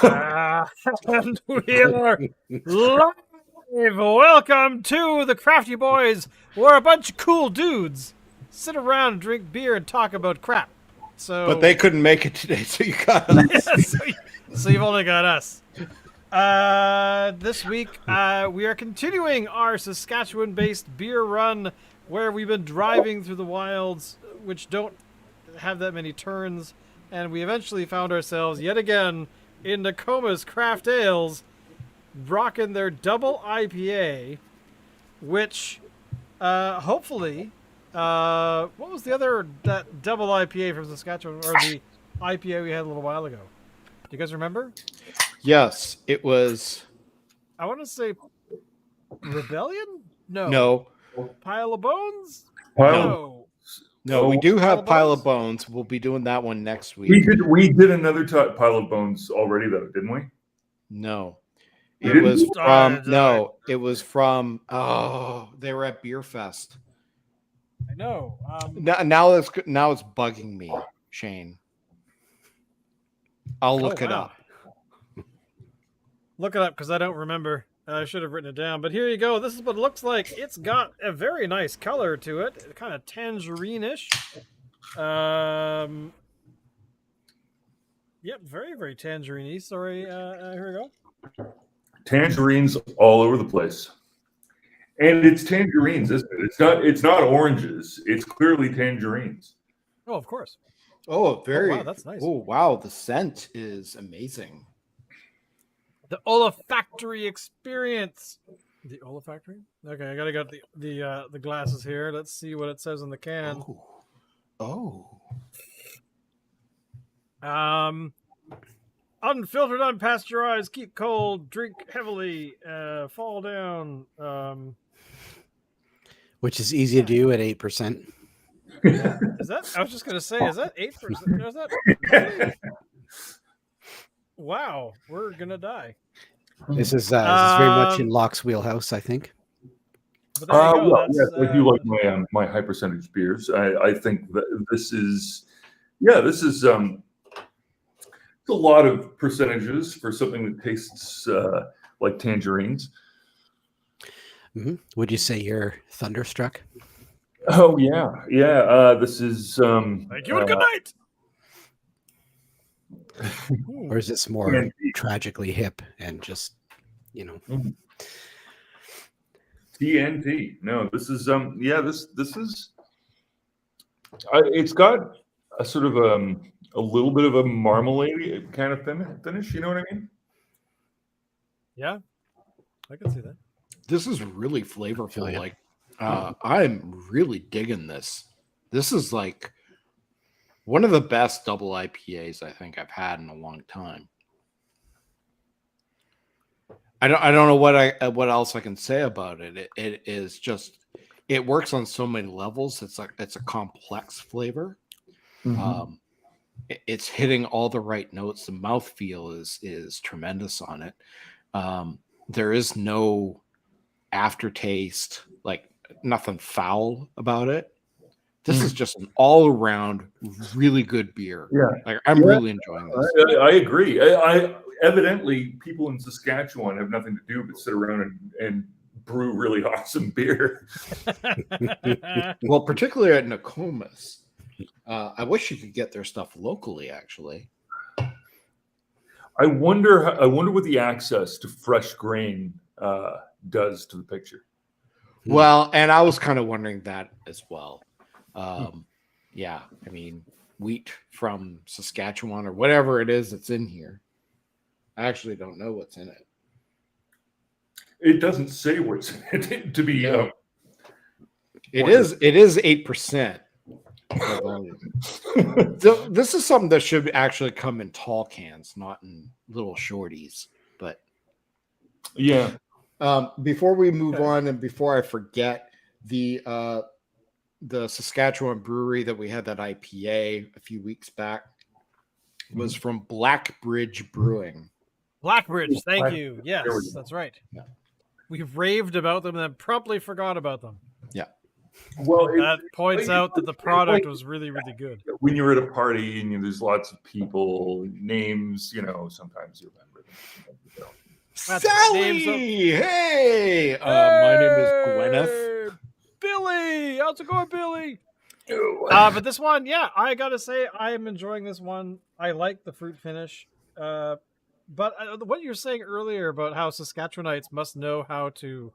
And we are live. Welcome to the Crafty Boys, where a bunch of cool dudes sit around, drink beer, and talk about crap. So, But they couldn't make it today, so you got us. so you've only got us. This week, we are continuing our Saskatchewan-based beer run, where we've been driving through the wilds, which don't have that many turns, and we eventually found ourselves yet again in Nokomis Craft Ales, rocking their double IPA, which, hopefully, what was that double IPA from Saskatchewan, or the IPA we had a little while ago? Do you guys remember? Yes, it was. I want to say Rebellion? No. Pile of Bones? No, we do have Pile Pile of of Bones. We'll be doing that one next week. We did another Pile of Bones already, though, didn't we? No. We It didn't? was from it was from they were at Beer Fest. I know. Now it's bugging me, Shane. I'll look it up. Look it up because I don't remember. I should have written it down. But here you go. This is what it looks like. It's got a very nice color to it. Kind of tangerine-ish. Yep, very, very tangerine-y. Sorry, here we go. Tangerines all over the place. And it's tangerines, isn't it? It's not oranges. It's clearly tangerines. Oh, of course. Oh, wow, that's nice. Oh, wow. The scent is amazing. The olfactory experience. The olfactory? Okay, I gotta get the glasses here. Let's see what it says on the can. Oh. Unfiltered, unpasteurized, keep cold, drink heavily, fall down. Which is easy to do at 8%. Is that? I was just gonna say, is that 8%? Is that? Wow, we're gonna die. This is very much in Locke's wheelhouse, I think. But there you go. Well, yes, I do like my high percentage beers. I think that this is a lot of percentages for something that tastes like tangerines. Mm-hmm. Would you say you're thunderstruck? Oh yeah. This is. Thank you and good night. Or is this more tragically hip and just, TNT? No, this is this is. It's got a sort of a little bit of a marmalade kind of finish. You know what I mean? Yeah, I can see that. This is really flavorful. Yeah. Like, I'm really digging this. This is like one of the best double IPAs I think I've had in a long time. I don't know what else I can say about it. It is just, it works on so many levels. It's a complex flavor. Mm-hmm. It's hitting all the right notes. The mouthfeel is tremendous on it. There is no aftertaste, like nothing foul about it. This is just an all-around really good beer. Yeah, like I'm really enjoying this. I agree. Evidently, people in Saskatchewan have nothing to do but sit around and brew really awesome beer. Well, particularly at Nokomis. I wish you could get their stuff locally, actually. I wonder what the access to fresh grain does to the picture. Well, and I was kind of wondering that as well. Yeah, I mean, wheat from Saskatchewan or whatever it is that's in here. I actually don't know what's in it. It doesn't say what's in it to be. No. It is 8%. So this is something that should actually come in tall cans, not in little shorties. But yeah. Before we move on, and before I forget, the Saskatchewan brewery that we had that IPA a few weeks back was from Blackbridge Brewing. Blackbridge, thank you. Yes, that's right. Yeah. We've raved about them and then promptly forgot about them. Yeah. Well, That points out that the product was really, really good. when you're at a party and there's lots of people, names, sometimes you remember them. Sometimes you don't. That's Sally! names Hey! My name is Gwyneth. Hey, Billy! How's it going, Billy? Oh, But this one, yeah, I gotta say, I am enjoying this one. I like the fruit finish. But what you're saying earlier about how Saskatchewanites must know how to,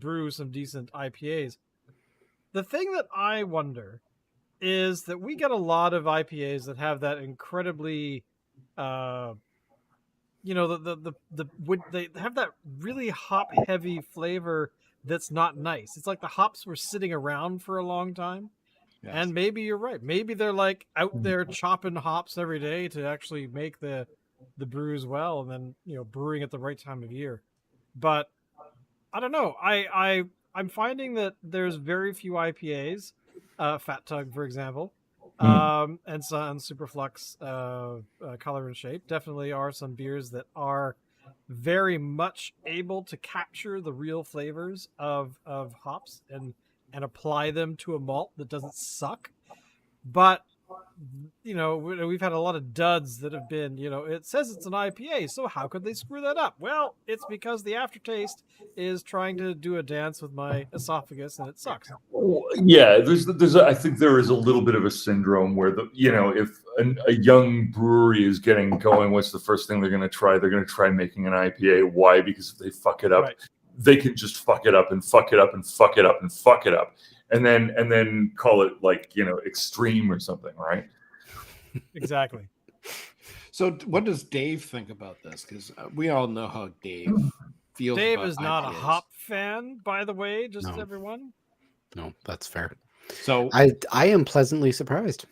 brew some decent IPAs. The thing that I wonder is that we get a lot of IPAs that have that incredibly, they have that really hop heavy flavor that's not nice. It's like the hops were sitting around for a long time. Yes. And maybe you're right. Maybe they're like out there chopping hops every day to actually make the brews well, and then brewing at the right time of year. But I don't know. I'm finding that there's very few IPAs, Fat Tug, for example, and Superflux, Color and Shape. Definitely are some beers that are very much able to capture the real flavors of hops and apply them to a malt that doesn't suck. But we've had a lot of duds that have been, it says it's an IPA, so how could they screw that up? Well, it's because the aftertaste is trying to do a dance with my esophagus, and it sucks. Yeah, I think there is a little bit of a syndrome where if a young brewery is getting going, what's the first thing they're going to try? They're going to try making an IPA. Why? Because if they fuck it up, Right. They can just fuck it up and fuck it up and fuck it up and fuck it up, and then call it extreme or something, right? Exactly. So, what does Dave think about this? Because we all know how Dave feels. Dave about is not IPAs. a hop fan, by the way, just No. everyone. No, that's fair. So I am pleasantly surprised.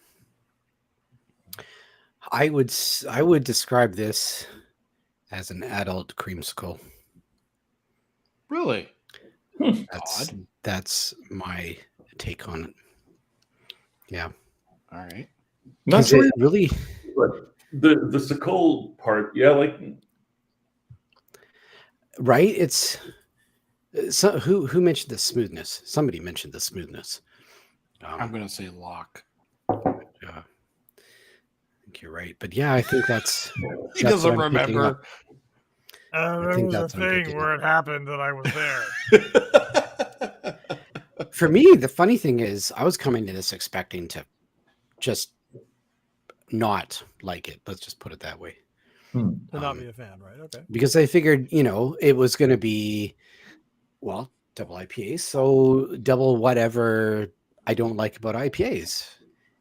I would describe this as an adult creamsicle. really, That's my take on it. Yeah. all right. Not Is sure, it really? but the Sikol part, yeah, Right? It's who mentioned the smoothness? Somebody mentioned the smoothness. I'm going to say lock. Yeah, I think you're right. But yeah, I think that's. He that's doesn't what I'm picking remember. up. There think was a that's what I'm thing picking where up. it happened that I was there. For me, the funny thing is, I was coming to this expecting to just not like it. Let's just put it that way. To not be a fan, right? Okay. Because I figured, it was going to be, well, double IPAs, so double whatever I don't like about IPAs.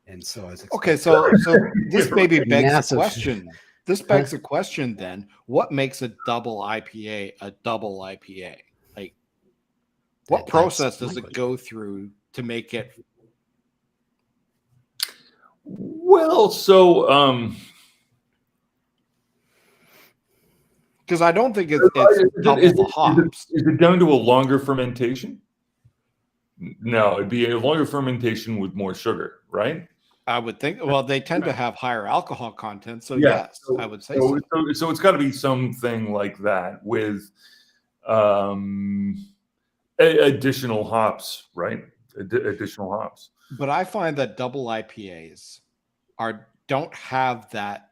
And so I was Okay, expecting so this maybe begs Massive. the question. This begs the question then: what makes a double IPA a double IPA? Like, what That's process does my it question. go through to make it? well, so Because I don't think it's Is double the hops. Is it down to a longer fermentation? No, it'd be a longer fermentation with more sugar, right? I would think. Well, they tend to have higher alcohol content, so Yeah, yes, I would say so. So it's got to be something like that with additional hops, right? Additional hops. But I find that double IPAs don't have that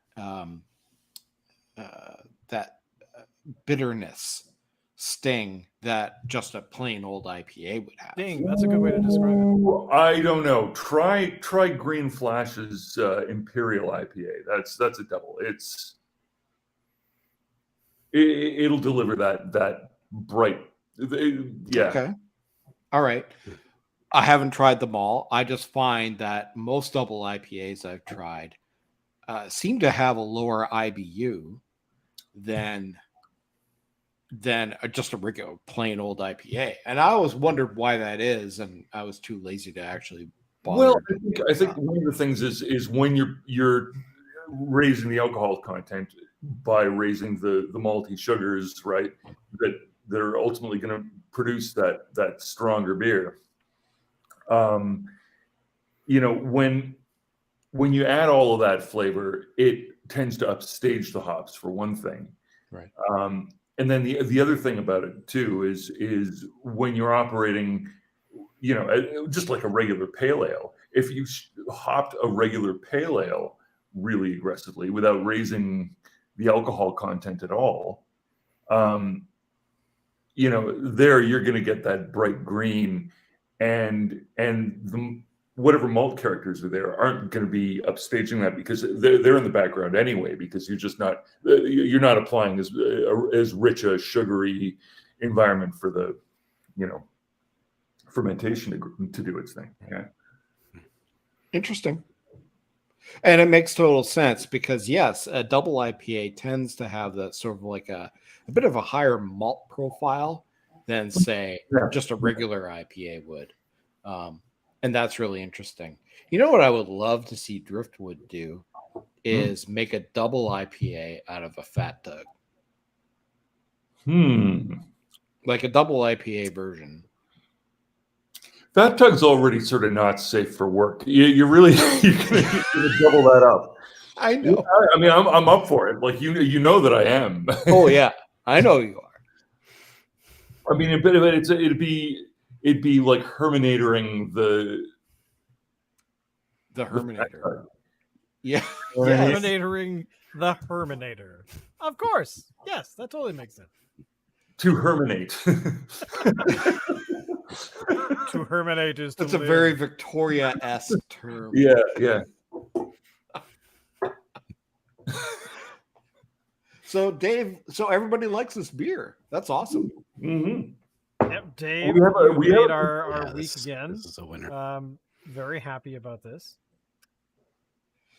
bitterness sting that just a plain old IPA would have. Ding, that's a good way to describe it. Ooh, I don't know. Try Green Flash's Imperial IPA. That's a double. It'll deliver that bright. Yeah. Okay. All right. I haven't tried them all. I just find that most double IPAs I've tried seem to have a lower IBU than just a regular plain old IPA. And I always wondered why that is, and I was too lazy to actually bother. Well, I think one of the things is when you're raising the alcohol content by raising the malty sugars, right? That are ultimately going to produce that stronger beer. When you add all of that flavor, it tends to upstage the hops for one thing. Right. And then the other thing about it too is when you're operating just like a regular pale ale. If you hopped a regular pale ale really aggressively without raising the alcohol content at all, there you're going to get that bright green, and whatever malt characters are there aren't going to be upstaging that, because they're in the background anyway, because you're not applying as rich a sugary environment for the fermentation to do its thing. Yeah. Interesting. And it makes total sense because, yes, a double IPA tends to have that sort of like a bit of a higher malt profile than, say, just a regular IPA would. And that's really interesting. You know what I would love to see Driftwood do is make a double IPA out of a Fat Tug. Like a double IPA version. Fat Tug's already sort of not safe for work. You're gonna double that up. I know. I mean, I'm up for it. Like you know that I am. Oh yeah, I know you are. I mean, it'd be like Herminatoring the Herminator. Yeah. Herminatoring the Herminator. Of course. Yes, that totally makes sense. To herminate. To herminate is to That's live. a very Victoria-esque term. Yeah. So Dave, everybody likes this beer. That's awesome. Mm-hmm. Yep, Dave, We made have our week again. This is a winner. Very happy about this.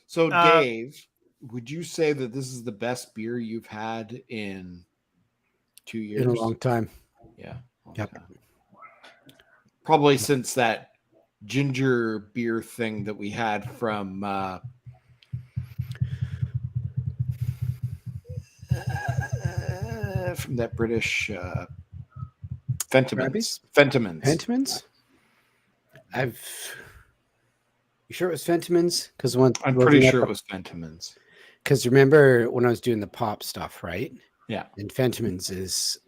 So Dave, would you say that this is the best beer you've had in 2 years? In a long time. Yeah. Yep. Probably since that ginger beer thing that we had from that British Fentimans. Fentimans? You sure it was Fentimans? Because I'm pretty sure it was Fentimans. Because remember when I was doing the pop stuff, right? Yeah. And Fentimans is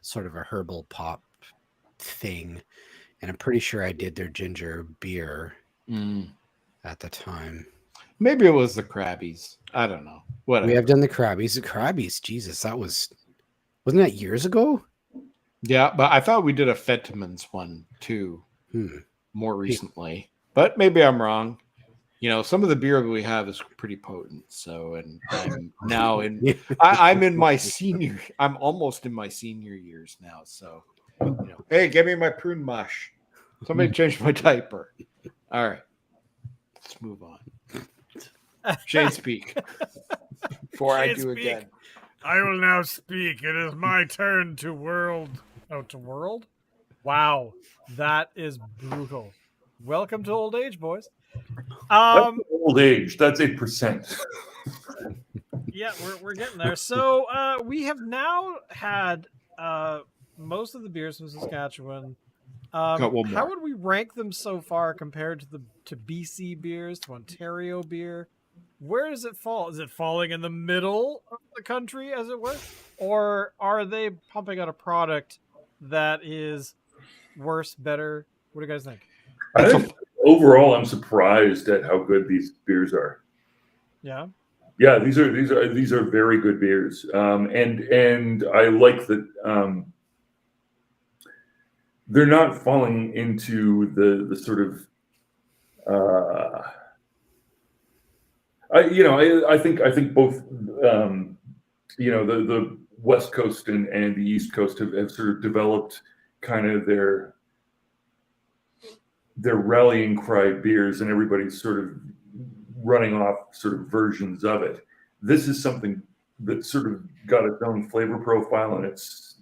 sort of a herbal pop thing. And I'm pretty sure I did their ginger beer at the time. Maybe it was the Crabbies. I don't know. Whatever. We have done the Crabbies. The Crabbies, Jesus, wasn't that years ago? Yeah, but I thought we did a Fentimans one too more recently. But maybe I'm wrong. Some of the beer that we have is pretty potent. So, and I'm now I'm almost in my senior years now. So, hey, give me my prune mush. Somebody change my diaper. All right, let's move on. Shane, speak before I do again. I will now speak. It is my turn to world. Oh, to world? Wow, that is brutal. Welcome to old age, boys. That's old age. That's 8%. Yeah, we're getting there. So we have now had most of the beers from Saskatchewan. Got one more. How would we rank them so far compared to BC beers, to Ontario beer? Where does it fall? Is it falling in the middle of the country, as it were? Or are they pumping out a product that is worse, better? What do you guys think? I think overall, I'm surprised at how good these beers are. Yeah. Yeah, these are very good beers, and I like that they're not falling into the sort of I think both the West Coast and the East Coast have sort of developed kind of their rallying cry beers, and everybody's sort of running off sort of versions of it. This is something that sort of got its own flavor profile, and it's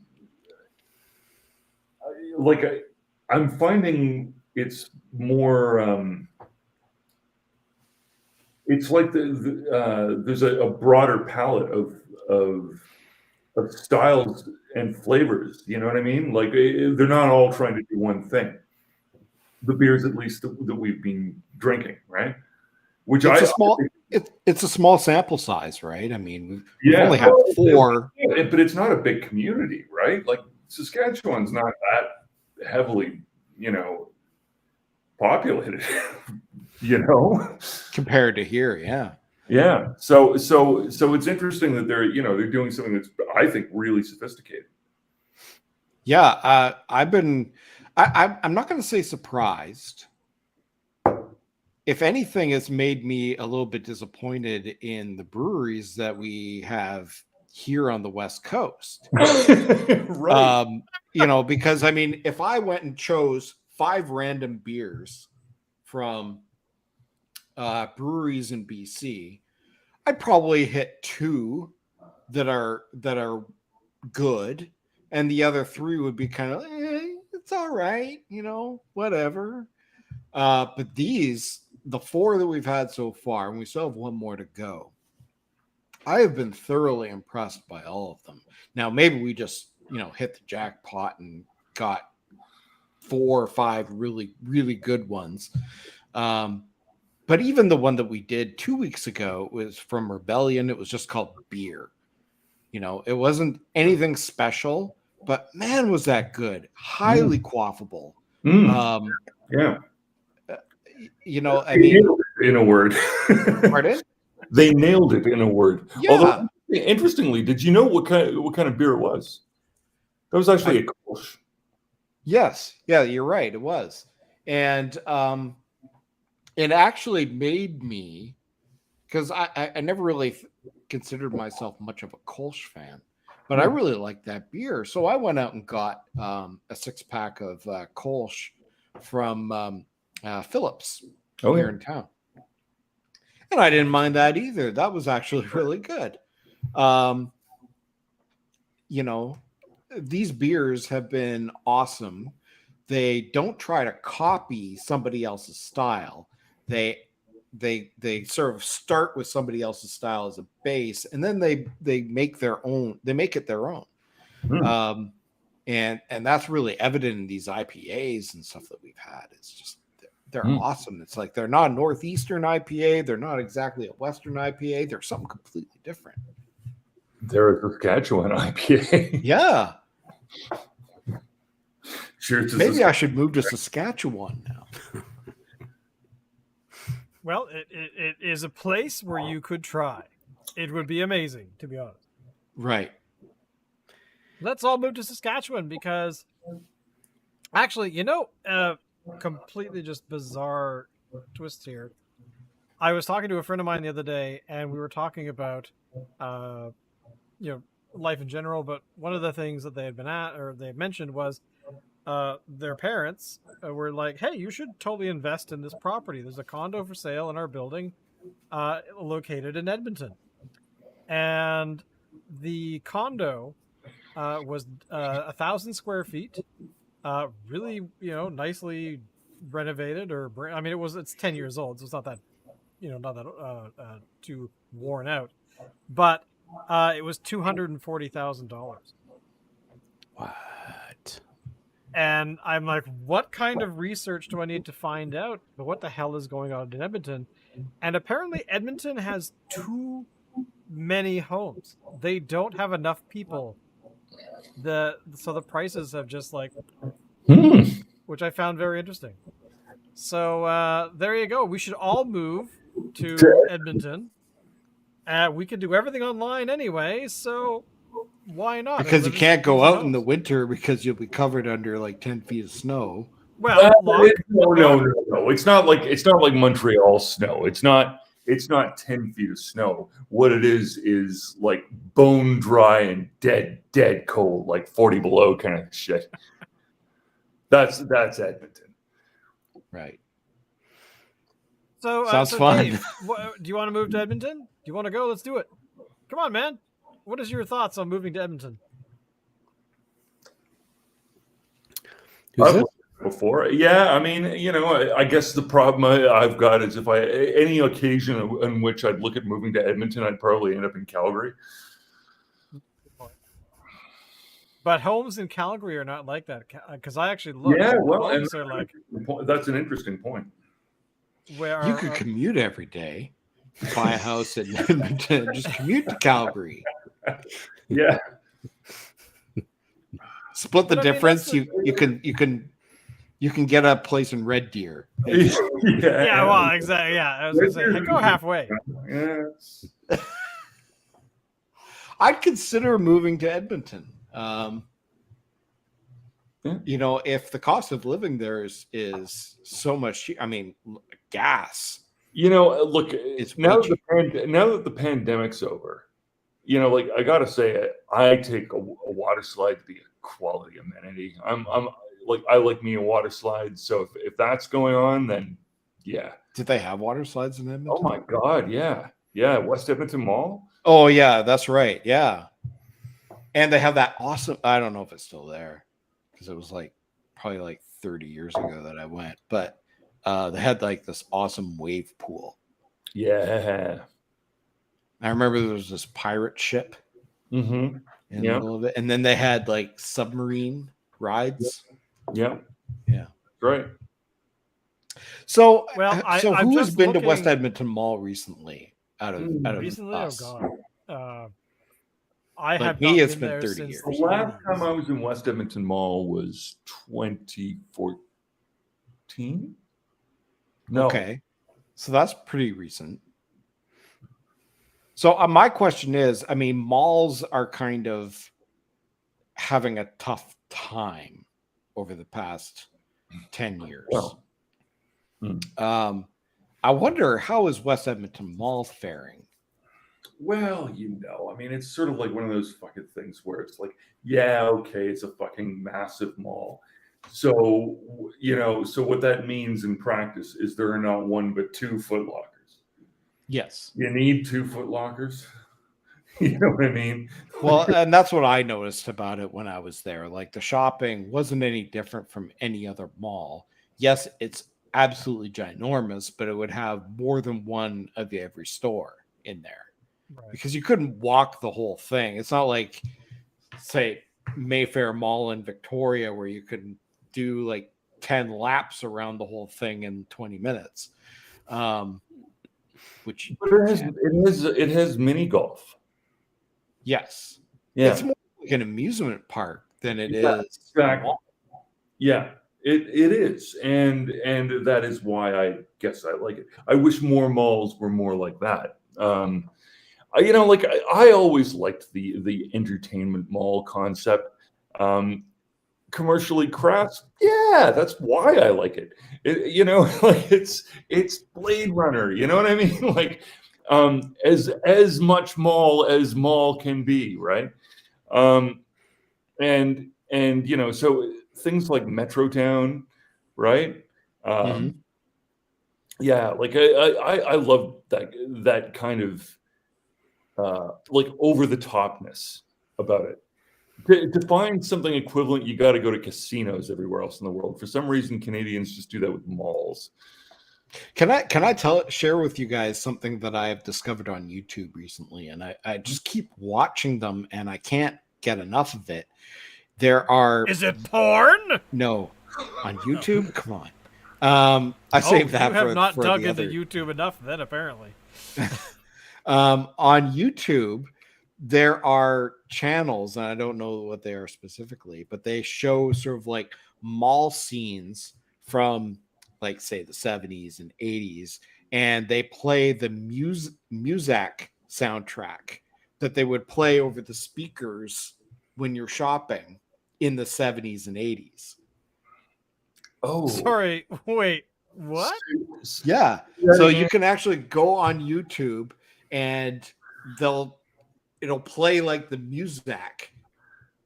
like I'm finding it's more. It's like there's a broader palette of styles and flavors. You know what I mean? Like they're not all trying to do one thing. The beers, at least that we've been drinking, right? Which it's a small sample size, right? I mean, we've only had 4, but it's not a big community, right? Like Saskatchewan's not that heavily, populated. You know, compared to here, yeah. Yeah. So it's interesting that they're doing something that's, I think, really sophisticated. Yeah, I'm not going to say surprised. If anything, it's made me a little bit disappointed in the breweries that we have here on the West Coast. Right. Because I mean, if I went and chose 5 random beers from breweries in BC, I'd probably hit 2 that are good, and the other 3 would be kind of it's all right, whatever. But the 4 that we've had so far, and we still have 1 more to go, I have been thoroughly impressed by all of them. Now, maybe we just hit the jackpot and got 4 or 5 really, really good ones. But even the one that we did 2 weeks ago was from Rebellion. It was just called Beer. It wasn't anything special, but man, was that good. Highly quaffable. Yeah. I mean, in a word. Pardon? They nailed it in a word. Yeah. Although, interestingly, did you know what kind of beer it was? That was actually a Kolsch. Yes. Yeah, you're right. It was. And it actually made me, because I never really considered myself much of a Kolsch fan, but I really liked that beer. So I went out and got a 6-pack of Kolsch from Phillips here in town. And I didn't mind that either. That was actually really good. These beers have been awesome. They don't try to copy somebody else's style. They sort of start with somebody else's style as a base, and then they make their own. They make it their own. And that's really evident in these IPAs and stuff that we've had. It's just they're awesome. It's like they're not a Northeastern IPA. They're not exactly a Western IPA. They're something completely different. They're a Saskatchewan IPA. Yeah. Cheers. Maybe I should move to Saskatchewan now. Well, it is a place where you could try. It would be amazing, to be honest. Right. Let's all move to Saskatchewan because, actually, completely just bizarre twist here. I was talking to a friend of mine the other day, and we were talking about, life in general. But one of the things that they had mentioned was their parents were like, "Hey, you should totally invest in this property. There's a condo for sale in our building, located in Edmonton." And the condo was 1,000 square feet, really, nicely renovated. It's 10 years old, so it's not that, too worn out. But it was $240,000. What? And I'm like, what kind of research do I need to find out? But what the hell is going on in Edmonton? And apparently Edmonton has too many homes. They don't have enough people. So the prices have just which I found very interesting. So there you go. We should all move to Edmonton. We could do everything online anyway, so why not? Because you can't go out in the winter because you'll be covered under like 10 feet of snow. Well, no. It's not like Montreal snow. It's not 10 feet of snow. What it is like bone dry and dead cold, like 40 below kind of shit. That's Edmonton. Right. So sounds fun. Dave, do you want to move to Edmonton? Do you want to go? Let's do it. Come on, man. What is your thoughts on moving to Edmonton? Before, yeah, I mean, I guess the problem I've got is if any occasion in which I'd look at moving to Edmonton, I'd probably end up in Calgary. But homes in Calgary are not like that, because I actually looked. Yeah, well, homes are like, that's an interesting point. Where you could commute every day, buy a house in Edmonton, just commute to Calgary. Yeah. Split the difference. You can You can get a place in Red Deer. Yeah, well, exactly. Yeah, I was gonna say, hey, go halfway. Yes. I'd consider moving to Edmonton. Yeah. You know, if the cost of living there is so much cheap, I mean, gas. You know, look, It's now way now that the pandemic's over, you know, like I gotta say, I take a water slide to be a quality amenity. I'm like, I like me a water slide. So if that's going on, then yeah. Did they have water slides in Edmonton? Oh my God, yeah, yeah. West Edmonton Mall. Oh yeah, that's right. Yeah, and they have that awesome. I don't know if it's still there because it was like probably like 30 years ago that I went, but they had like this awesome wave pool. Yeah. I remember there was this pirate ship Mm-hmm. in the middle of it, and then they had like submarine rides. Yeah. Yeah. Right. So, Well, so I'm who has just been to West looking- Edmonton Mall recently? Out of Recently, us? oh god, I Like have me, not it's been been there 30 since years. The the last 80s. time I was in West Edmonton Mall was 2014. No. Okay, so that's pretty recent. So my question is, I mean, malls are kind of having a tough time over the past 10 years. Well, I wonder, how is West Edmonton Mall faring? Well, you know, I mean, it's sort of like one of those fucking things where it's like, yeah, okay, it's a fucking massive mall. So, you know, so what that means in practice is there are not one but two Foot Lockers. Yes. You need 2 Foot Lockers. You know what I mean? Well, and that's what I noticed about it when I was there. Like the shopping wasn't any different from any other mall. Yes, it's absolutely ginormous, but it would have more than one of every store in there. Right. Because you couldn't walk the whole thing. It's not like, say, Mayfair Mall in Victoria where you could do like 10 laps around the whole thing in 20 minutes. Which But it has mini golf. yes. Yeah. It's more like an amusement park than it Yeah, is. exactly. Yeah, it is. And that is why I guess I like it. I wish more malls were more like that. You know, like I always liked the entertainment mall concept. Commercially crass, yeah, that's why I like it. You know, like it's Blade Runner. You know what I mean? Like as much mall as mall can be, right? And you know, so things like Metrotown, right? Yeah, like I love that kind of like over the topness about it. To find something equivalent, you got to go to casinos everywhere else in the world. For some reason, Canadians just do that with malls. Can I share with you guys something that I have discovered on YouTube recently, and I just keep watching them and I can't get enough of it. There are Is it porn? no on YouTube. Come on, I saved that You have for not for dug the into other. YouTube enough, then apparently. On YouTube, there are channels, and I don't know what they are specifically, but they show sort of like mall scenes from, like, say, the 70s and 80s, and they play the Muzak soundtrack that they would play over the speakers when you're shopping in the 70s and 80s. Oh, Sorry, wait, what? Yeah. So you can actually go on YouTube and it'll play like the music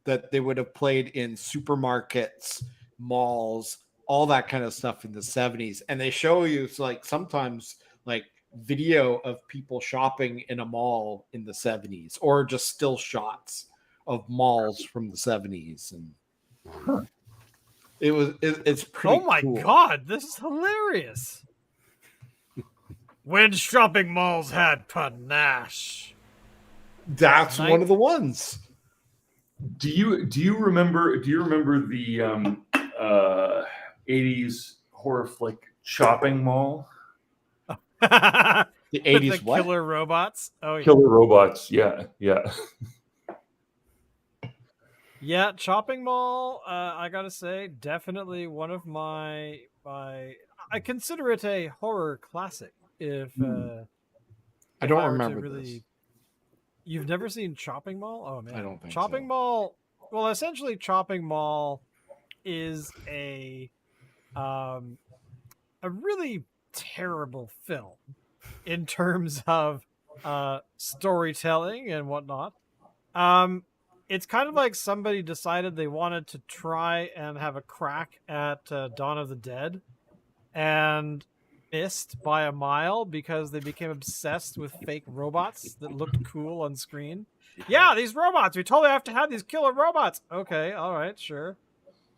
that they would have played in supermarkets, malls, all that kind of stuff in the 70s. And they show you, it's like sometimes like video of people shopping in a mall in the 70s, or just still shots of malls from the 70s. And it's pretty Oh my cool. god, this is hilarious. When shopping malls had panache. That's Nice. one of the ones. do you remember the 80s horror flick Shopping Mall? The With 80s the what? killer robots. Oh yeah. Killer Robots, yeah. Yeah, Chopping Mall. I gotta say, definitely one of my. I consider it a horror classic. If I if don't I were to remember really, this. you've never seen Chopping Mall? Oh man, I don't think Chopping so. Mall. Well, essentially, Chopping Mall is a really terrible film in terms of storytelling and whatnot. Um, it's kind of like somebody decided they wanted to try and have a crack at Dawn of the Dead and missed by a mile because they became obsessed with fake robots that looked cool on screen. Yeah, these robots. We totally have to have these killer robots. Okay, all right, sure.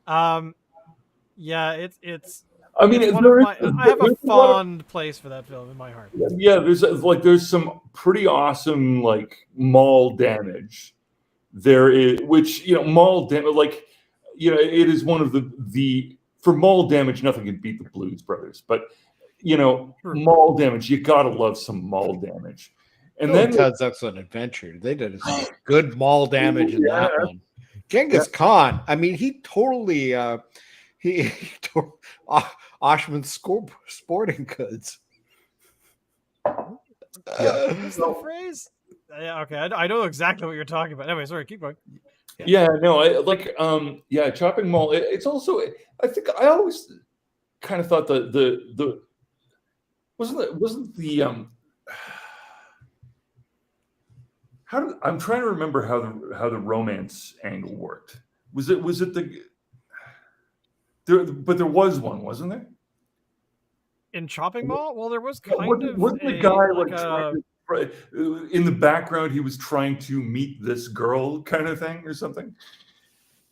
Um, yeah, it's I mean, it's one of there is my. I have a there's a lot of fond place for that film in my heart. yeah. There's some pretty awesome like mall damage. There is which mall damage it is one of the for mall damage nothing can beat the Blues Brothers, but True. mall damage you gotta love some mall damage, and Oh, then Ted's Excellent Adventure. They did some good mall damage in that yeah, one. Genghis Khan. I mean, he totally he tore Oshman's sporting goods. What's the phrase? Yeah, okay, I know exactly what you're talking about. Anyway, sorry, keep going. yeah, no, I like yeah, Chopping Mall. It's also I think I always kind of thought the wasn't the I'm trying to remember how the romance angle worked. Was it but there was one, wasn't there? In Chopping Mall? Well, there was kind Wasn't of the guy like trying in the background he was trying to meet this girl kind of thing or something?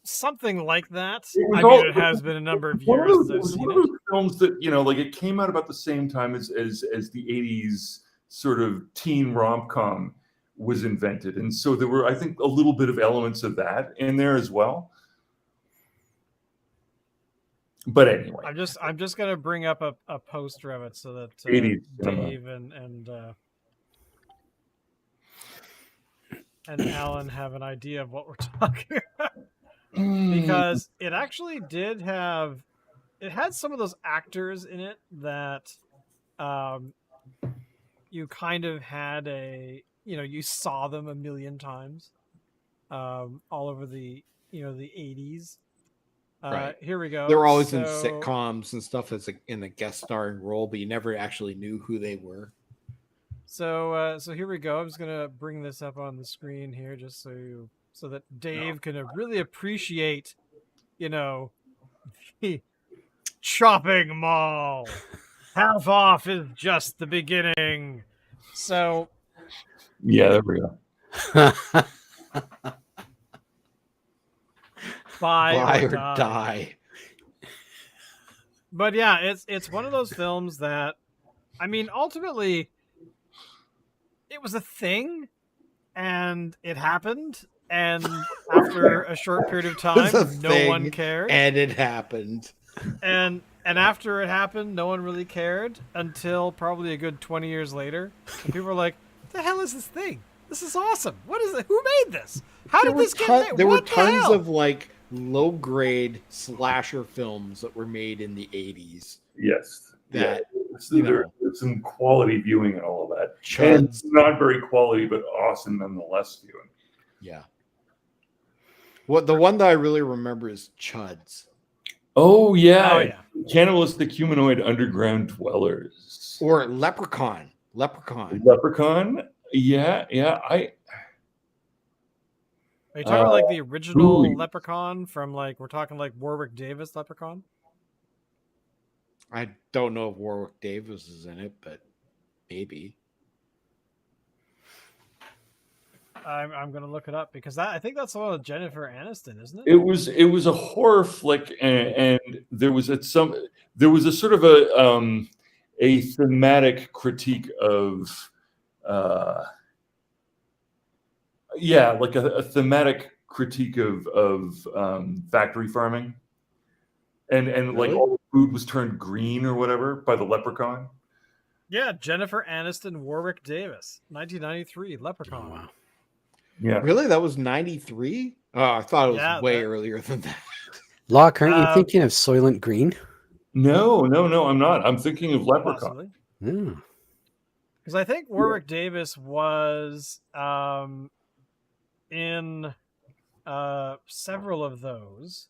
something like that. It was I mean, all it has been a number of one of years those, since it I've was seen one of it. those films that like it came out about the same time as the 80s sort of teen rom-com was invented, and so there were I think a little bit of elements of that in there as well. But anyway, I'm just gonna bring up a poster of it so that 80s cinema. Dave and Alan have an idea of what we're talking about. Because it actually it had some of those actors in it that you kind of had you saw them a million times all over the the 80s. Right. Here we go. They were always in sitcoms and stuff as in a guest starring role, but you never actually knew who they were. So here we go. I'm just gonna bring this up on the screen here, just so that Dave can really appreciate, the Chopping Mall. Half off is just the beginning. So Yeah, there we go. buy or die. die. But yeah, it's one of those films that, I mean, ultimately, it was a thing, and it happened, and after a short period of time, no one cared, and it happened, and after it happened, no one really cared until probably a good 20 years later, and people were like, "What the hell is this thing? This is awesome! What is it? Who made this? How did this get made? There were What the tons hell?" of like low-grade slasher films that were made in the 80s. Yes, That there's some quality viewing and all of that. Chuds. And not very quality, but awesome nonetheless viewing. Yeah. What the one that I really remember is Chuds. Oh yeah, Oh, yeah. Cannibalistic humanoid underground dwellers. Or Leprechaun. Leprechaun. Yeah. Are you talking about like the original Leprechaun from we're talking like Warwick Davis Leprechaun? I don't know if Warwick Davis is in it, but maybe. I'm gonna look it up because I think that's the one with Jennifer Aniston, isn't it? It was a horror flick, and there was a sort of a thematic critique of like a thematic critique of factory farming, and Really? like all the food was turned green or whatever by the leprechaun. Yeah, Jennifer Aniston, Warwick Davis, 1993, Leprechaun. Oh, wow. Yeah, Really? That was 93? Oh, I thought it was Yeah, way that- earlier than that. Locke, aren't you Um, thinking of Soylent Green? No, I'm not. I'm thinking of Leprechaun. possibly. Hmm. Because I think Warwick Davis was in several of those.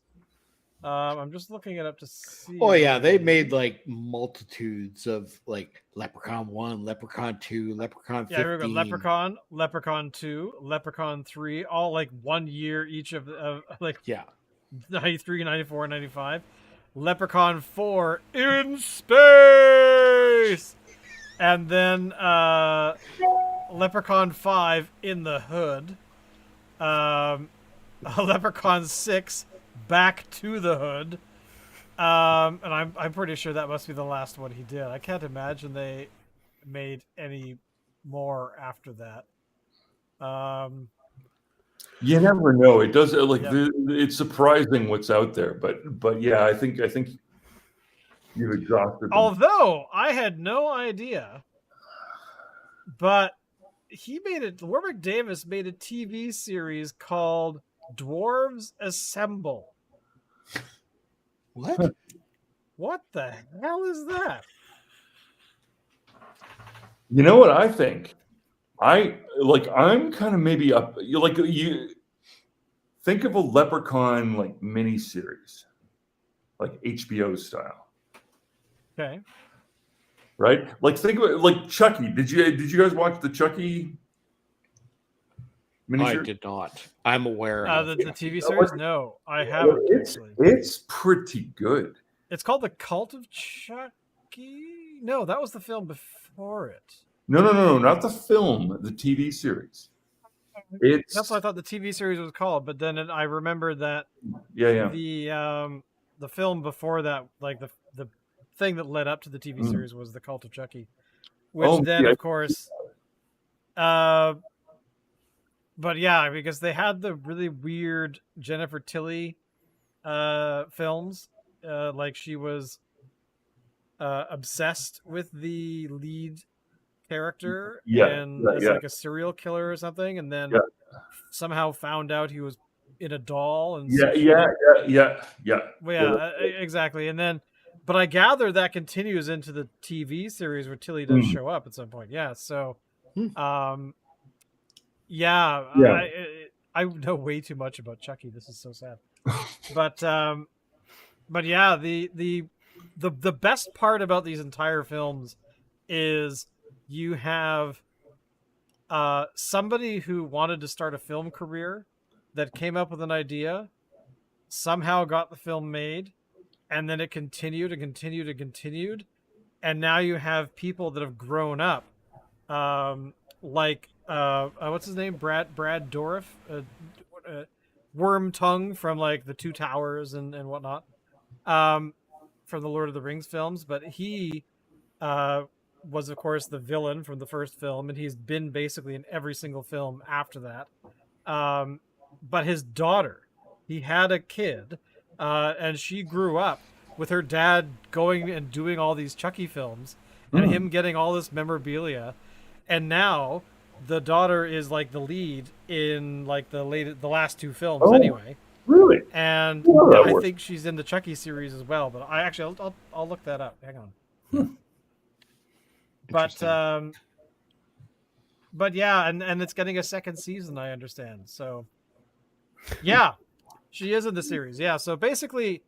I'm just looking it up to see. Oh yeah, they made like multitudes of like Leprechaun 1, Leprechaun 2, Leprechaun 15. Yeah, here we go. Leprechaun, Leprechaun 2, Leprechaun 3, all like 1 year each of like Yeah. 93, 94, 95. Leprechaun 4 in space. And then Leprechaun 5 in the hood. Leprechaun 6 back to the hood. And I'm pretty sure that must be the last one he did. I can't imagine they made any more after that. You never know. It does like Yep. it's surprising what's out there, but yeah, I think you've exhausted them. Although I had no idea, but he made it. Warwick Davis made a TV series called Dwarves Assemble. What? What the hell is that? You know what I think? I'm kind of maybe up. You think of a Leprechaun like miniseries, like HBO style, Okay. right? Like think of it like Chucky. Did you guys watch the Chucky I miniseries? did not. I'm aware of The it. TV series? No, I Well, haven't it's actually. it's pretty good. It's called The Cult of Chucky? No, that was the film before it. No, not the film, the TV series. It's That's what I thought the TV series was called, but then I remembered that yeah. the film before that, like the thing that led up to the TV series was The Cult of Chucky, which then of course but yeah, because they had the really weird Jennifer Tilly films, like she was obsessed with the lead character as like a serial killer or something, and then somehow found out he was in a doll and yeah. well, yeah, exactly. And then but I gather that continues into the TV series where Tilly does show up at some point. Yeah, so Yeah. I know way too much about Chucky. This is so sad. But yeah, the best part about these entire films is you have somebody who wanted to start a film career that came up with an idea, somehow got the film made, and then it continued and continued and continued, and now you have people that have grown up, like what's his name, Brad Dourif, Worm Tongue from like the Two Towers and whatnot, from the Lord of the Rings films, but he was of course the villain from the first film, and he's been basically in every single film after that. But his daughter, he had a kid, and she grew up with her dad going and doing all these Chucky films, and him getting all this memorabilia, and now the daughter is like the lead in like the last two films anyway. Really? And Well, I think she's in the Chucky series as well. But I'll look that up. Hang on. But yeah, and it's getting a second season, I understand. So yeah, she is in the series. Yeah, so basically,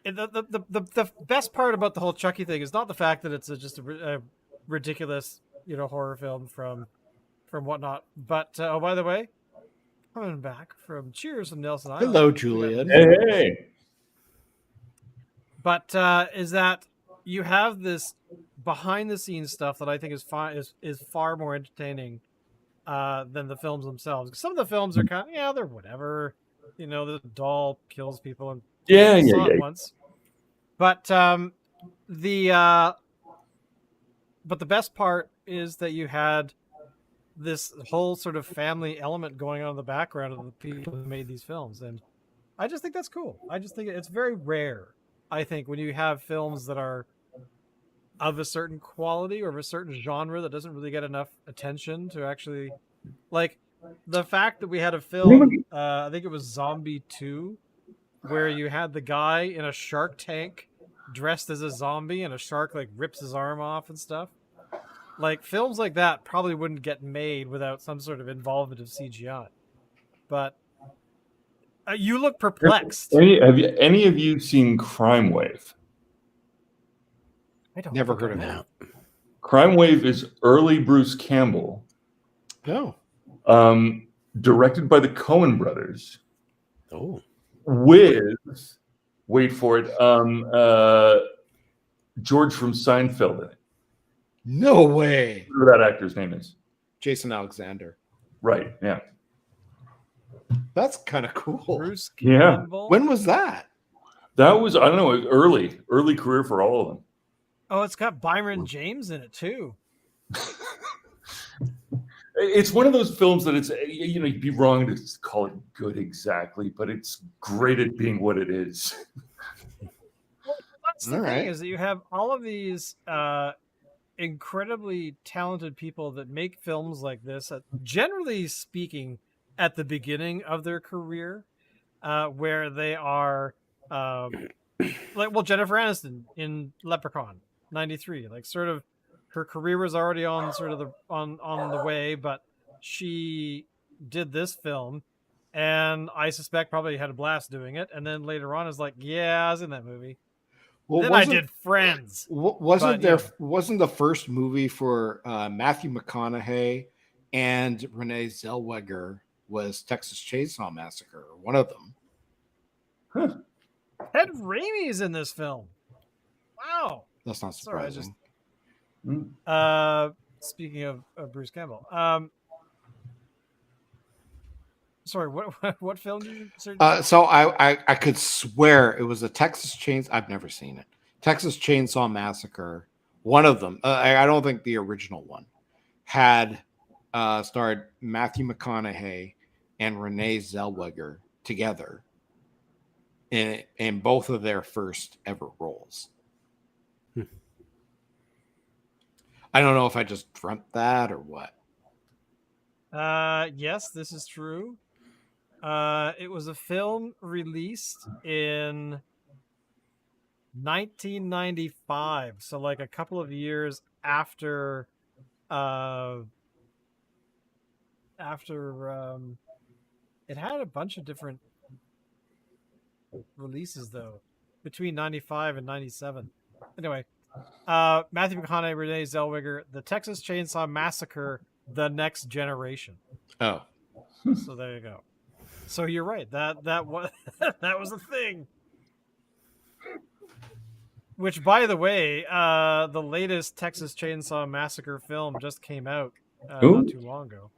the best part about the whole Chucky thing is not the fact that it's just a ridiculous, horror film from whatnot. But oh, by the way, coming back from Cheers from Nelson Island. Hello, Julian. Hey. But is that you have this behind the scenes stuff that I think is far more entertaining than the films themselves. Some of the films are kind of they're whatever. The doll kills people and saw it once. But the best part is that you had this whole sort of family element going on in the background of the people who made these films, and I just think that's cool. I just think it's very rare, I think, when you have films that are of a certain quality or of a certain genre that doesn't really get enough attention to actually, like, the fact that we had a film, I think it was Zombie 2, where you had the guy in a shark tank dressed as a zombie and a shark like rips his arm off and stuff. Like films like that probably wouldn't get made without some sort of involvement of CGI. But you look perplexed. Any of you seen Crime Wave? I don't Never think heard I of have. that. Crime Wave is early Bruce Campbell, No. directed by the Coen brothers, Oh, with, wait for it, George from Seinfeld in it. No way. Whatever that actor's name is. Jason Alexander. Right, yeah. That's kind of cool. Bruce Yeah. Campbell. When was that? That was, I don't know, early career for all of them. Oh, it's got Byron James in it too. It's one of those films that it's, you know, you'd be wrong to call it good exactly, but it's great at being what it is. That's the All thing right. is that you have all of these incredibly talented people that make films like this. Generally speaking, at the beginning of their career, where they are Jennifer Aniston in Leprechaun '93, like sort of her career was already on sort of on the way, but she did this film, and I suspect probably had a blast doing it. And then later on is like, yeah, I was in that movie. Well, Then I did Friends. Wasn't But, yeah. wasn't the first movie for Matthew McConaughey and Renee Zellweger was Texas Chainsaw Massacre, or one of them? Ted Raimi's in this film. Wow. That's not Sorry, I surprising. Speaking of Bruce Campbell, sorry, what film did you search? So I could swear it was a Texas Chainsaw. I've never seen it. Texas Chainsaw Massacre. One of them. I don't think the original one had starred Matthew McConaughey and Renee Zellweger together in both of their first ever roles. I don't know if I just dreamt that or what. Yes, this is true. It was a film released in 1995, so like a couple of years after it had a bunch of different releases though, between 95 and 97. Anyway, Matthew McConaughey, Renee Zellweger, The Texas Chainsaw Massacre: The Next Generation. Oh, So there you go. So you're right. That was that was a thing. Which, by the way, the latest Texas Chainsaw Massacre film just came out not too long ago.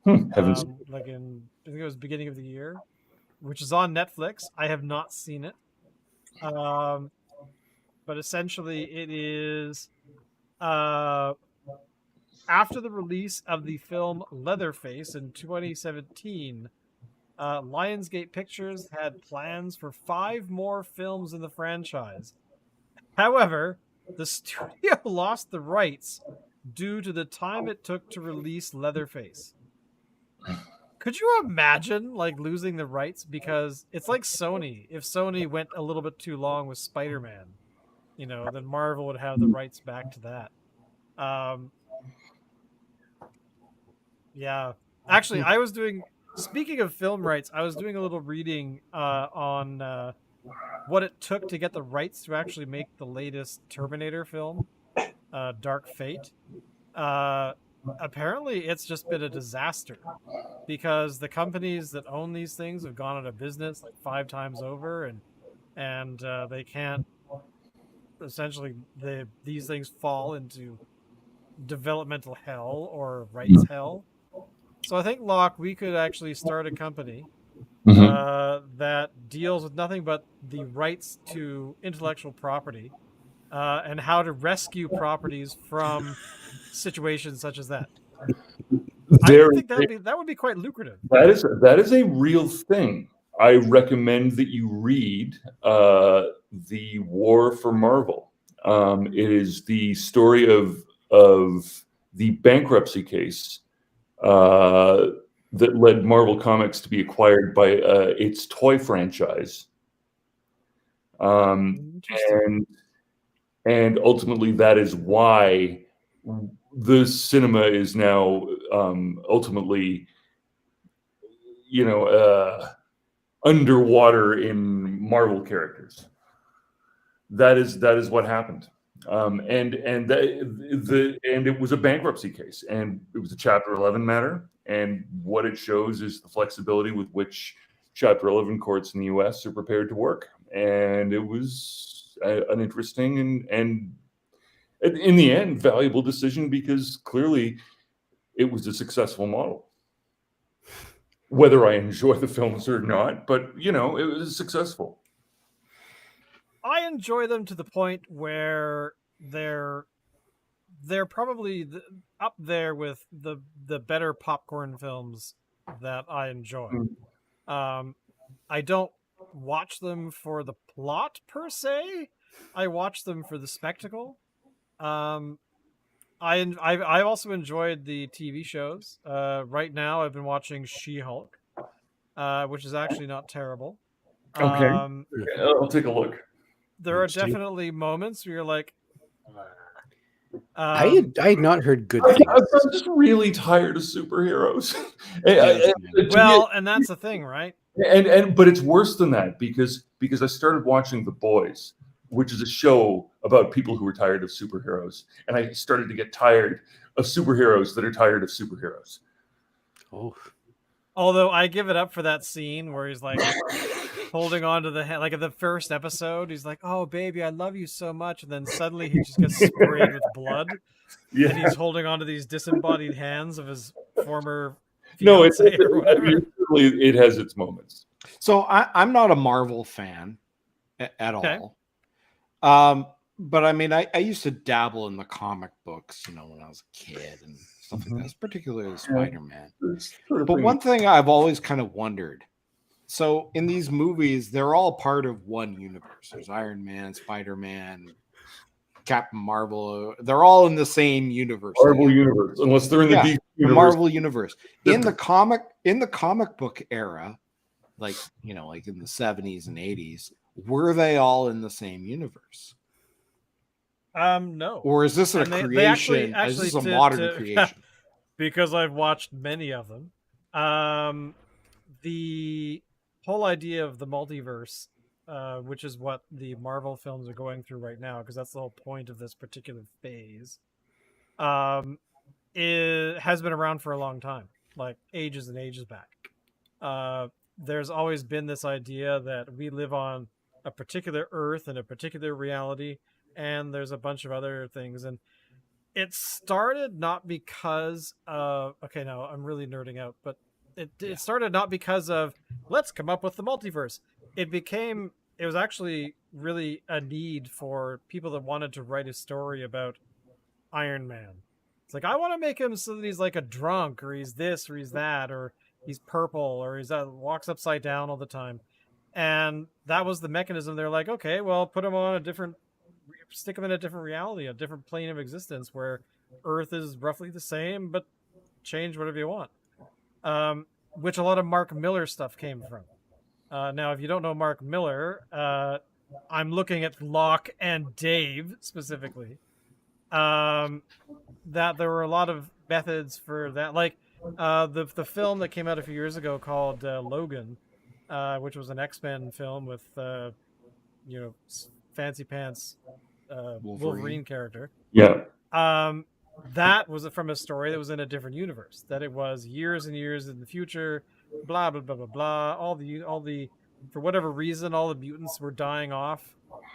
Like in, I think it was beginning of the year, which is on Netflix. I have not seen it. But essentially it is after the release of the film Leatherface in 2017, Lionsgate Pictures had plans for 5 more films in the franchise. However, the studio lost the rights due to the time it took to release Leatherface. Could you imagine like losing the rights? Because it's like Sony. If Sony went a little bit too long with Spider-Man, you know, then Marvel would have the rights back to that. Yeah. Actually, I was doing, speaking of film rights, I was doing a little reading on what it took to get the rights to actually make the latest Terminator film, Dark Fate. Apparently, it's just been a disaster because the companies that own these things have gone out of business like 5 times over, and they can't. Essentially, these things fall into developmental hell or rights hell. So I think, Locke, we could actually start a company that deals with nothing but the rights to intellectual property and how to rescue properties from situations such as that. I think that would be quite lucrative. That is a real thing. I recommend that you read The War for Marvel. It is the story of the bankruptcy case that led Marvel Comics to be acquired by its toy franchise. Interesting. And ultimately, that is why the cinema is now ultimately, underwater in Marvel characters. That is what happened, and it was a bankruptcy case, and it was a Chapter 11 matter. And what it shows is the flexibility with which Chapter 11 courts in the U.S. are prepared to work. And it was an interesting and in the end valuable decision, because clearly it was a successful model. Whether I enjoy the films or not, but it was successful. I enjoy them to the point where they're probably up there with the better popcorn films that I enjoy. I don't watch them for the plot per se. I watch them for the spectacle. I also enjoyed the TV shows. Right now, I've been watching She-Hulk, which is actually not terrible. Okay, I'll take a look. There are definitely moments where you're like, I had not heard good things. I'm just really tired of superheroes. And that's the thing, right? But it's worse than that, because I started watching The Boys, which is a show about people who are tired of superheroes, and I started to get tired of superheroes that are tired of superheroes. Oh, although I give it up for that scene where he's like holding on to the hand, like in the first episode, he's like, "Oh, baby, I love you so much," and then suddenly he just gets sprayed with blood, and he's holding on to these disembodied hands of his former fiancé or whatever. It has its moments. So I'm not a Marvel fan at all. But I mean, I used to dabble in the comic books, when I was a kid and stuff like that, particularly Spider-Man. But one thing I've always kind of wondered, so in these movies, they're all part of one universe. There's Iron Man, Spider-Man, Captain Marvel. They're all in the same universe. Marvel universe, unless they're in the DC universe. Marvel universe. In the comic book era, like in the 70s and 80s, were they all in the same universe? No. Or is this a creation? They actually is this a modern creation? Because I've watched many of them. The whole idea of the multiverse, which is what the Marvel films are going through right now, because that's the whole point of this particular phase, it has been around for a long time, like ages and ages back. There's always been this idea that we live on a particular Earth and a particular reality, and there's a bunch of other things. And it started not because of, okay, now I'm really nerding out, but it started not because of, let's come up with the multiverse. It was actually really a need for people that wanted to write a story about Iron Man. It's like, I want to make him so that he's like a drunk, or he's this, or he's that, or he's purple, or he's walks upside down all the time. And that was the mechanism. They're like, okay, well, put him on stick him in a different reality, a different plane of existence where Earth is roughly the same, but change whatever you want. Which a lot of Mark Miller stuff came from. Now, if you don't know Mark Miller, I'm looking at Locke and Dave specifically. That there were a lot of methods for that, like the film that came out a few years ago called Logan, which was an X-Men film with fancy pants Wolverine character. Yeah. That was from a story that was in a different universe. That it was years and years in the future. Blah blah blah blah blah. All the for whatever reason, all the mutants were dying off,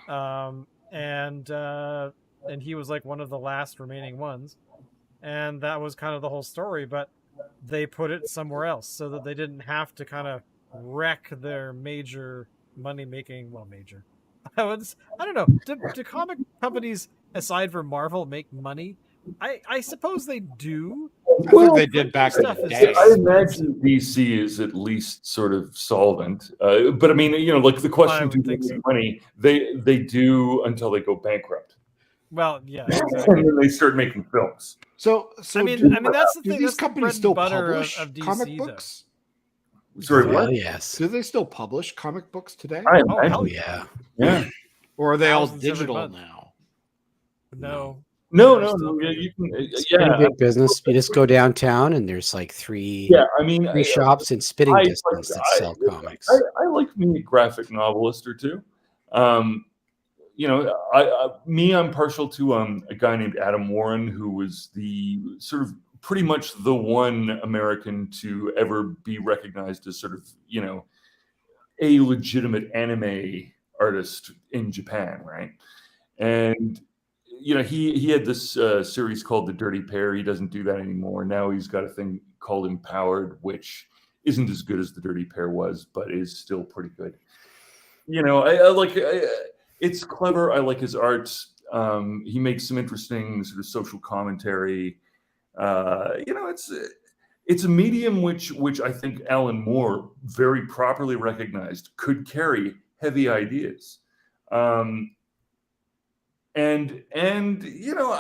and he was like one of the last remaining ones, and that was kind of the whole story. But they put it somewhere else so that they didn't have to kind of wreck their major money-making. Well, major. I don't know. Do comic companies, aside from Marvel, make money? I suppose they do. Well, they did back in the day. I imagine DC is at least sort of solvent. But I mean, like the question, do they make money? They do until they go bankrupt. Well, yeah. Exactly. And then they start making films. So I mean, do, that's the do thing. these That's the companies bread still and butter publish of DC, comic though. books? Sorry, Well, what? yes. Do they still publish comic books today, I Oh, imagine. hell Oh, yeah. yeah. Yeah. or are they all Thousands every digital month. now? No. No, They're no, still no. Yeah, printing. you can. It's Yeah, pretty good business. You just go downtown and there's like three yeah. I mean, shops in spitting I distance that sell comics. I like me a graphic novelist or two. You know, I'm partial to a guy named Adam Warren, who was the sort of pretty much the one American to ever be recognized as sort of, you know, a legitimate anime artist in Japan, right? And you know, he had this series called The Dirty Pair. He doesn't do that anymore. Now he's got a thing called Empowered, which isn't as good as The Dirty Pair was, but is still pretty good. You know, it's clever. I like his art. He makes some interesting sort of social commentary. You know, it's a medium which I think Alan Moore very properly recognized could carry heavy ideas. And you know,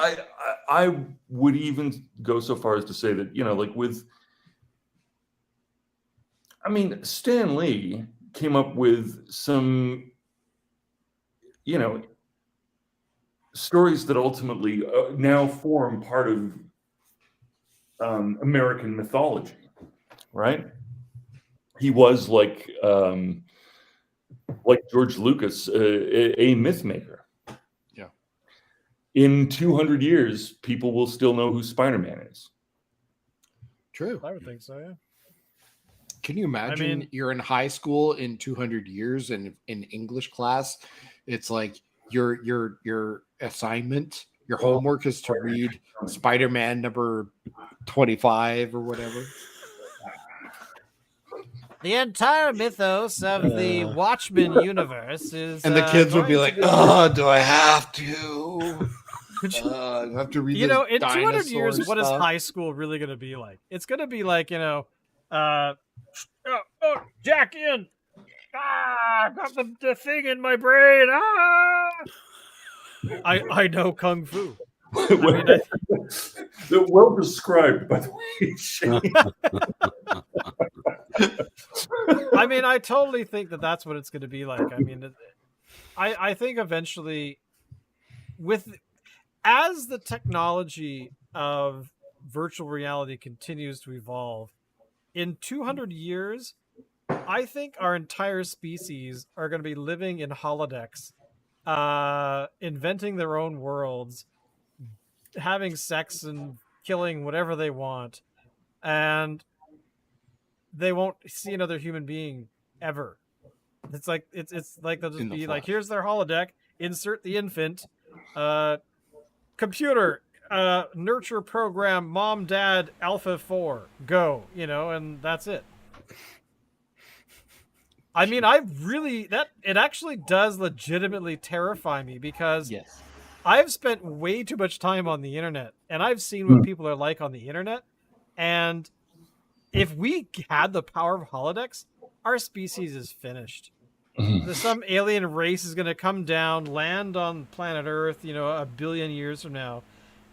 I would even go so far as to say that, you know, like Stan Lee came up with some, you know, stories that ultimately now form part of American mythology, right? He was like George Lucas, a myth maker. In 200 years, people will still know who Spider-Man is. True. I would think so, yeah. Can you imagine you're in high school in 200 years and in English class, it's like your assignment, your homework is to read Spider-Man number 25 or whatever. The entire mythos of the Watchmen universe is, and the kids would be like, "Oh, do I have to? I have to read." You know, in 200 dinosaur years, what is stuff." high school really going to be like? It's going to be like, you know, jack in. I've got the thing in my brain. I know kung fu. They're well described, by the way, Shane. I mean, I totally think that's what it's going to be like. I mean, I think eventually, as the technology of virtual reality continues to evolve, in 200 years, I think our entire species are going to be living in holodecks, inventing their own worlds, having sex and killing whatever they want, and they won't see another human being ever. It's like it's like they'll just be like, here's their holodeck, insert the infant, computer, nurture program, mom, dad, alpha 4, go, you know, and that's it. I mean, it actually does legitimately terrify me because I've spent way too much time on the internet and I've seen what people are like on the internet. And if we had the power of holodecks, our species is finished. Some alien race is going to come down, land on planet Earth, you know, 1 billion years from now,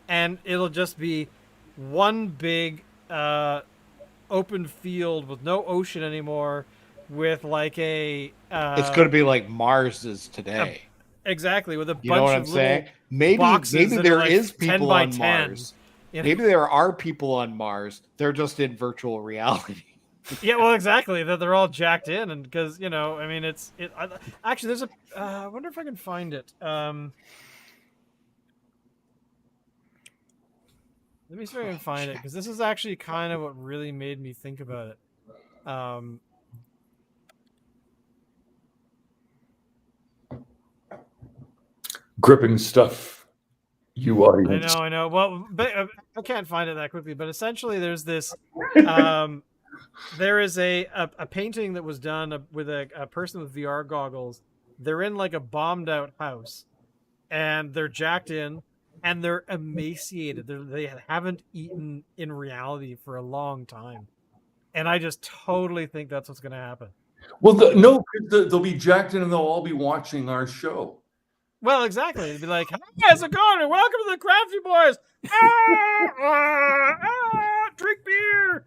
and it'll just be one big open field with no ocean anymore, with like a... it's going to be like Mars is today. Exactly, with a you know bunch what of I'm little saying? Maybe boxes that there are like is 10 people by on 10. Mars. You know? Maybe there are people on Mars. They're just in virtual reality. Yeah, well, exactly. That they're all jacked in, and because, you know, I mean, actually, there's a. I wonder if I can find it. Let me see if I can find it, because this is actually kind of what really made me think about it. Gripping stuff, you audience. I know. Well, but, I can't find it that quickly, but essentially, there's this. There is a painting that was done with a person with VR goggles. They're in like a bombed out house, and they're jacked in, and they're emaciated. They haven't eaten in reality for a long time, and I just totally think that's what's going to happen. Well, no, they'll be jacked in, and they'll all be watching our show. Well, exactly. It'd be like, "Hey, how's it going? And welcome to the Crafty Boys. Drink beer."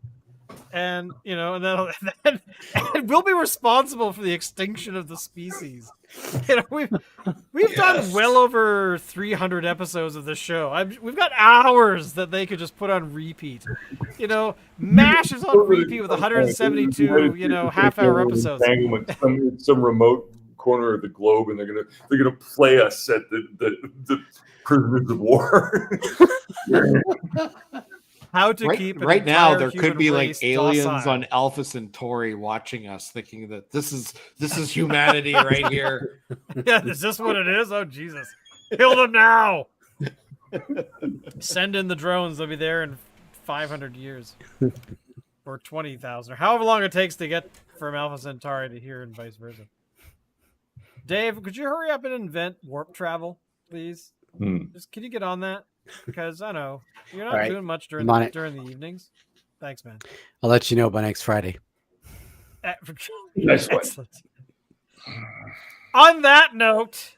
And and then and we'll be responsible for the extinction of the species. We've done well over 300 episodes of the show. We've got hours that they could just put on repeat. MASH is on repeat with 172 half-hour episodes. Some remote corner of the globe, and they're gonna play us at the prisoners of war. How to keep right now there human could be like race aliens docile. on Alpha Centauri watching us, thinking that this is humanity right here. Yeah, is this what it is? Oh Jesus! Kill them now! Send in the drones; they'll be there in 500 years, or 20,000, or however long it takes to get from Alpha Centauri to here, and vice versa. Dave, could you hurry up and invent warp travel, please? Just can you get on that? Because I know you're not doing much during the evenings. Thanks, man. I'll let you know by next Friday. Nice one. Excellent. On that note,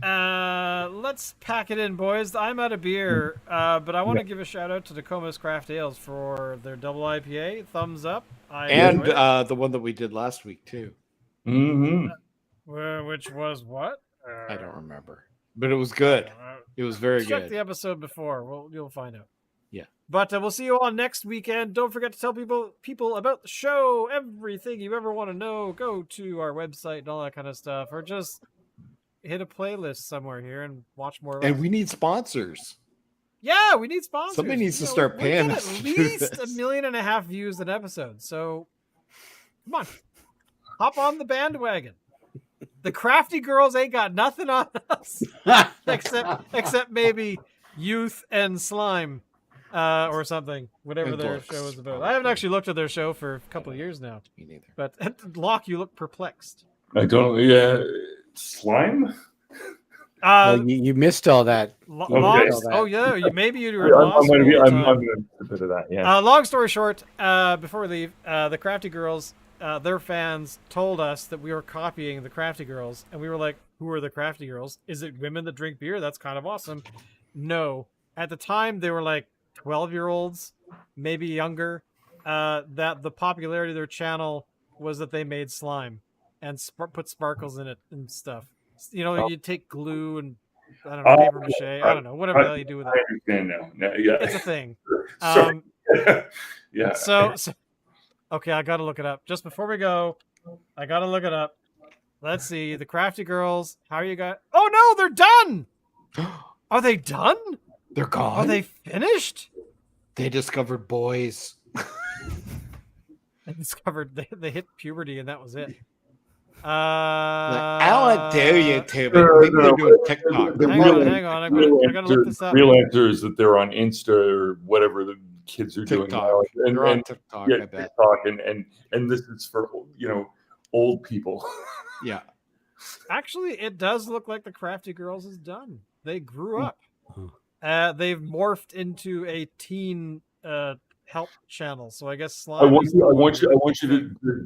let's pack it in, boys. I'm out of beer, but I want to give a shout out to Nokomis Craft Ales for their double IPA. Thumbs up. And the one that we did last week too. Which was what? I don't remember, but it was good. It was very Check good. the episode before. You'll find out. Yeah. But we'll see you all next weekend. Don't forget to tell people about the show, everything you ever want to know. Go to our website and all that kind of stuff, or just hit a playlist somewhere here and watch more. And we need sponsors. Yeah, we need sponsors. Somebody needs to start paying we us get to at do least this. 1.5 million views an episode. So come on, hop on the bandwagon. The Crafty girls ain't got nothing on us except maybe youth and slime or something, whatever And their books. show is about. I haven't actually looked at their show for a couple of years now. Me neither. But Locke, you look perplexed. I don't. Yeah, slime. Well, you missed all that. Okay. Oh yeah, maybe you were I'm lost. going to all the I'm time. going to a bit of that. Yeah. Long story short, before we leave, the Crafty Girls, their fans told us that we were copying the Crafty Girls, and we were like, "Who are the Crafty Girls? Is it women that drink beer? That's kind of awesome." No, at the time they were like 12-year-olds, maybe younger. That the popularity of their channel was that they made slime and put sparkles in it and stuff. You take glue and I don't know, paper mache. I don't know, whatever the hell you do with it. I understand now. Yeah. It's a thing. Sorry. Yeah. So, okay, I gotta look it up. Just before we go, I gotta look it up. Let's see. The Crafty Girls. How are you guys? Oh no, they're done! Are they done? They're gone. Are they finished? They discovered boys. They discovered they hit puberty and that was it. I don't want to do YouTube. No, Maybe they're doing TikTok. Hang on. I gotta look this up. Real answer is that they're on Insta or whatever the kids are doing TikTok. now. They're on TikTok, yeah, I bet. TikTok, and this is for old people. Yeah. Actually, it does look like the Crafty Girls is done. They grew up. They've morphed into a teen help channel. So I guess slime. I want you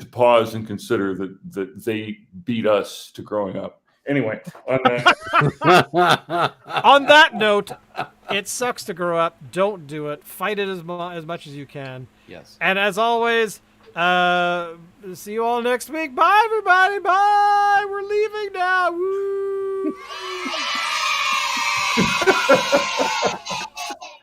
to pause and consider that they beat us to growing up. Anyway, on On that note, it sucks to grow up. Don't do it. Fight it as much as you can. Yes. And as always, see you all next week. Bye, everybody. Bye. We're leaving now. Woo.